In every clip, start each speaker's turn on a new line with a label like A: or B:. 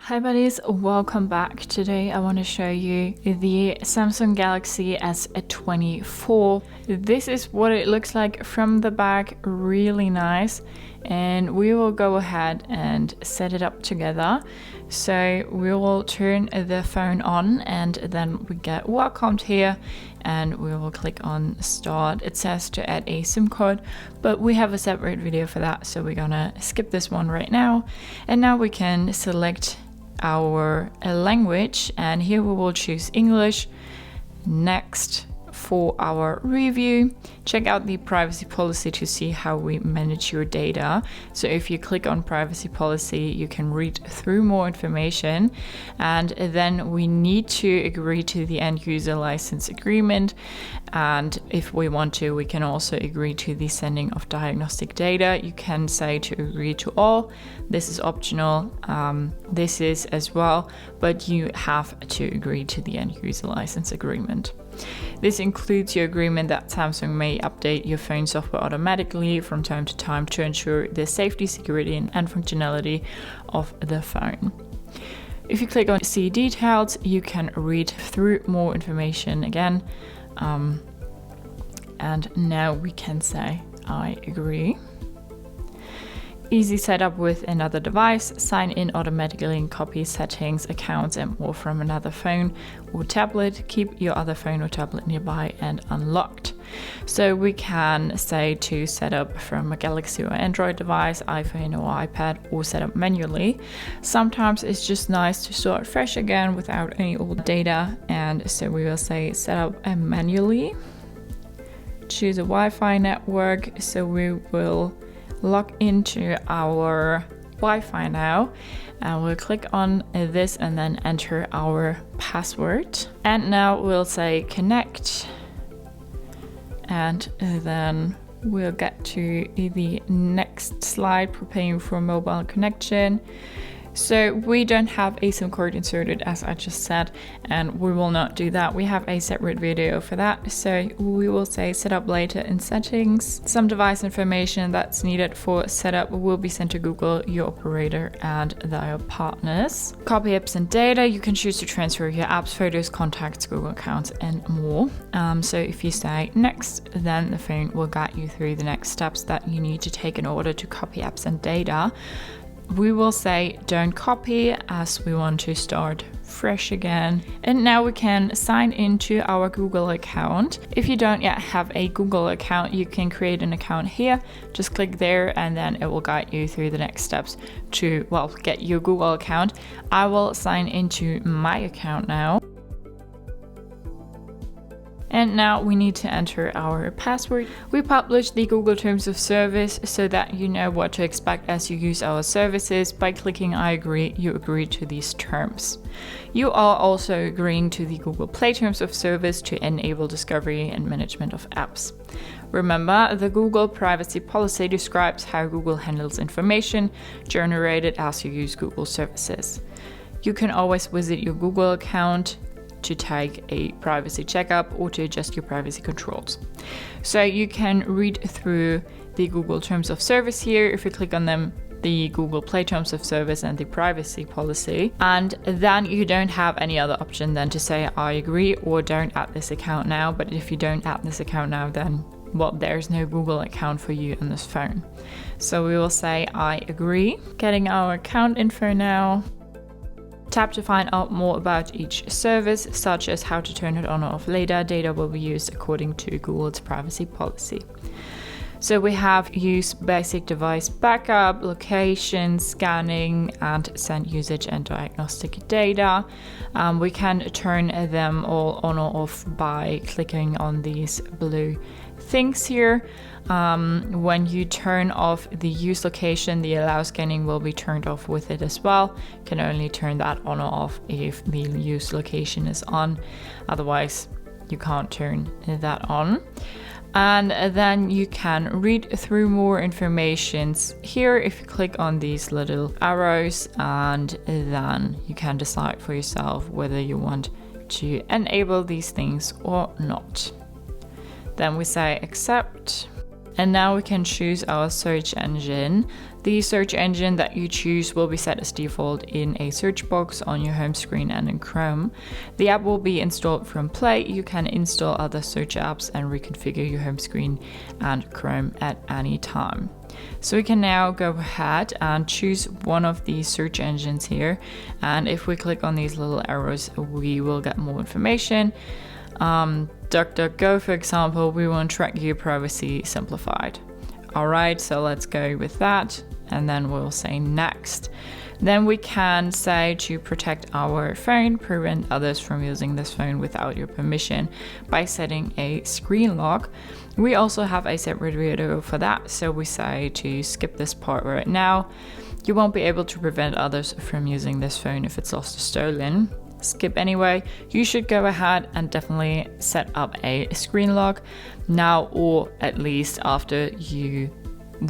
A: Hi buddies, welcome back. Today I want to show you the Samsung Galaxy S24. This is what it looks like from the back, really nice. And we will go ahead and set it up together. So we will turn the phone on and then we get welcomed here and we will click on start. It says to add a SIM card, but we have a separate video for that. So we're gonna skip this one right now. And now we can select our language and here we will choose English. Next, for our review, check out the privacy policy to see how we manage your data. So if you click on privacy policy, you can read through more information, and then we need to agree to the end user license agreement. And if we want to, we can also agree to the sending of diagnostic data. You can say to agree to all. This is optional. This is as well, but you have to agree to the end user license agreement. This includes your agreement that Samsung may update your phone software automatically from time to time to ensure the safety, security, and functionality of the phone. If you click on see details, you can read through more information again. And now we can say I agree. Easy setup with another device, sign in automatically and copy settings, accounts and more from another phone or tablet. Keep your other phone or tablet nearby and unlocked. So we can say to set up from a Galaxy or Android device, iPhone or iPad, or set up manually. Sometimes it's just nice to start fresh again without any old data, and so we will say set up manually. Choose a Wi-Fi network, so we will log into our Wi-Fi now, and we'll click on this and then enter our password. And now we'll say connect, and then we'll get to the next slide, preparing for mobile connection. So we don't have a SIM card inserted, as I just said, and we will not do that. We have a separate video for that. So we will say set up later in settings. Some device information that's needed for setup will be sent to Google, your operator, and their partners. Copy apps and data. You can choose to transfer your apps, photos, contacts, Google accounts, and more. So if you say next, then the phone will guide you through the next steps that you need to take in order to copy apps and data. We will say don't copy, as we want to start fresh again. And now we can sign into our Google account. If you don't yet have a Google account, you can create an account here. Just click there and then it will guide you through the next steps to, well, get your Google account. I will sign into my account now. And now we need to enter our password. We publish the Google Terms of Service so that you know what to expect as you use our services. By clicking I agree, you agree to these terms. You are also agreeing to the Google Play Terms of Service to enable discovery and management of apps. Remember, the Google privacy policy describes how Google handles information generated as you use Google services. You can always visit your Google account to take a privacy checkup or to adjust your privacy controls. So you can read through the Google Terms of Service here. If you click on them, the Google Play Terms of Service and the privacy policy, and then you don't have any other option than to say I agree or don't add this account now. But if you don't add this account now, then well, there's no Google account for you on this phone. So we will say I agree. Getting our account info now. Tap to find out more about each service, such as how to turn it on or off later. Data will be used according to Google's privacy policy. So we have use basic device backup, location, scanning, and send usage and diagnostic data. We can turn them all on or off by clicking on these blue things here. When you turn off the use location, the allow scanning will be turned off with it as well. You can only turn that on or off if the use location is on. Otherwise, you can't turn that on. And then you can read through more information here if you click on these little arrows, and then you can decide for yourself whether you want to enable these things or not. Then we say accept. And now we can choose our search engine. The search engine that you choose will be set as default in a search box on your home screen and in Chrome. The app will be installed from Play. You can install other search apps and reconfigure your home screen and Chrome at any time. So we can now go ahead and choose one of the search engines here. And if we click on these little arrows, we will get more information. DuckDuckGo, for example, we want track your privacy simplified. All right, so let's go with that. And then we'll say next. Then we can say to protect our phone, prevent others from using this phone without your permission by setting a screen lock. We also have a separate video for that. So we say to skip this part right now. You won't be able to prevent others from using this phone if it's lost or stolen. Skip anyway. You should go ahead and definitely set up a screen lock now, or at least after you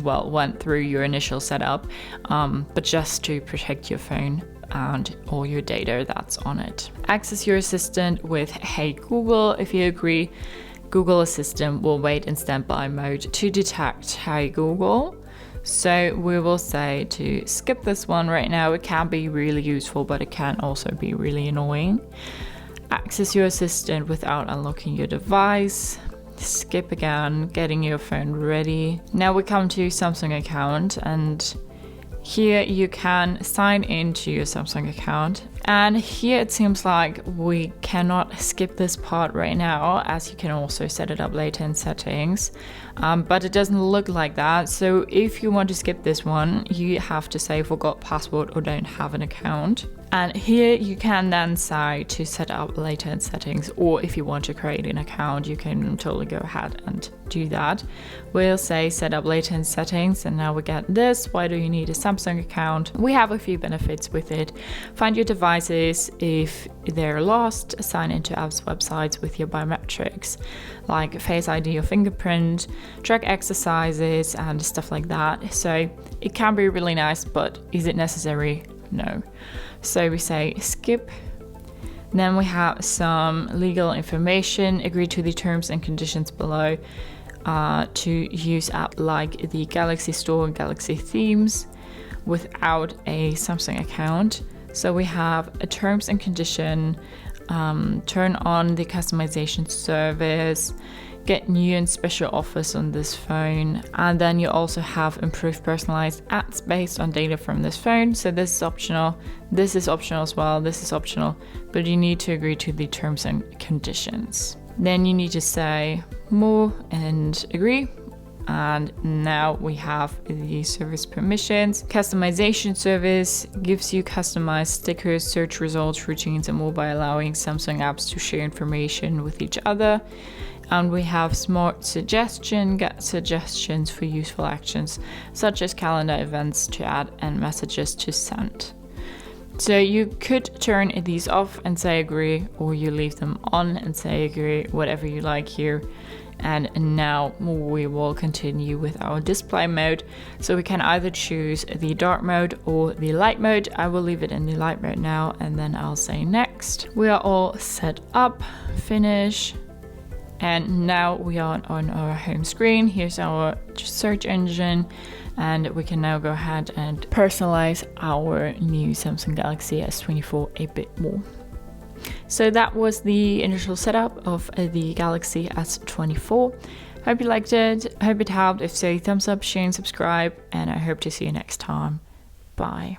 A: went through your initial setup, but just to protect your phone and all your data that's on it. Access your assistant with Hey Google. If you agree, Google Assistant will wait in standby mode to detect Hey Google. So we will say to skip this one right now. It can be really useful, but it can also be really annoying. Access your assistant without unlocking your device. Skip again, getting your phone ready. Now we come to Samsung account, and here you can sign into your Samsung account. And here it seems like we cannot skip this part right now, as you can also set it up later in settings. But it doesn't look like that. So if you want to skip this one, you have to say forgot password or don't have an account. And here you can then say to set up later in settings, or if you want to create an account, you can totally go ahead and do that. We'll say set up later in settings, and now we get this. Why do you need a Samsung account? We have a few benefits with it. Find your devices if they're lost, sign into apps, websites with your biometrics, like Face ID or fingerprint, track exercises and stuff like that. So it can be really nice, but is it necessary? No. So we say skip. Then we have some legal information. Agree to the terms and conditions below to use app like the Galaxy Store and Galaxy themes without a Samsung account. So we have a terms and condition, turn on the customization service, get new and special offers on this phone, and then you also have improved personalized ads based on data from this phone. So this is optional. This is optional as well. This is optional, but you need to agree to the terms and conditions. Then you need to say more and agree. And now we have the service permissions. Customization service gives you customized stickers, search results, routines, and more by allowing Samsung apps to share information with each other. And we have smart suggestion, get suggestions for useful actions, such as calendar events to add and messages to send. So you could turn these off and say agree, or you leave them on and say agree, whatever you like here. And now we will continue with our display mode. So we can either choose the dark mode or the light mode. I will leave it in the light mode now, and then I'll say next. We are all set up, finish. And now we are on our home screen. Here's our search engine, and we can now go ahead and personalize our new Samsung Galaxy S24 a bit more. So that was the initial setup of the Galaxy S24. Hope you liked it. Hope it helped. If so, thumbs up, share and subscribe, and I hope to see you next time. Bye.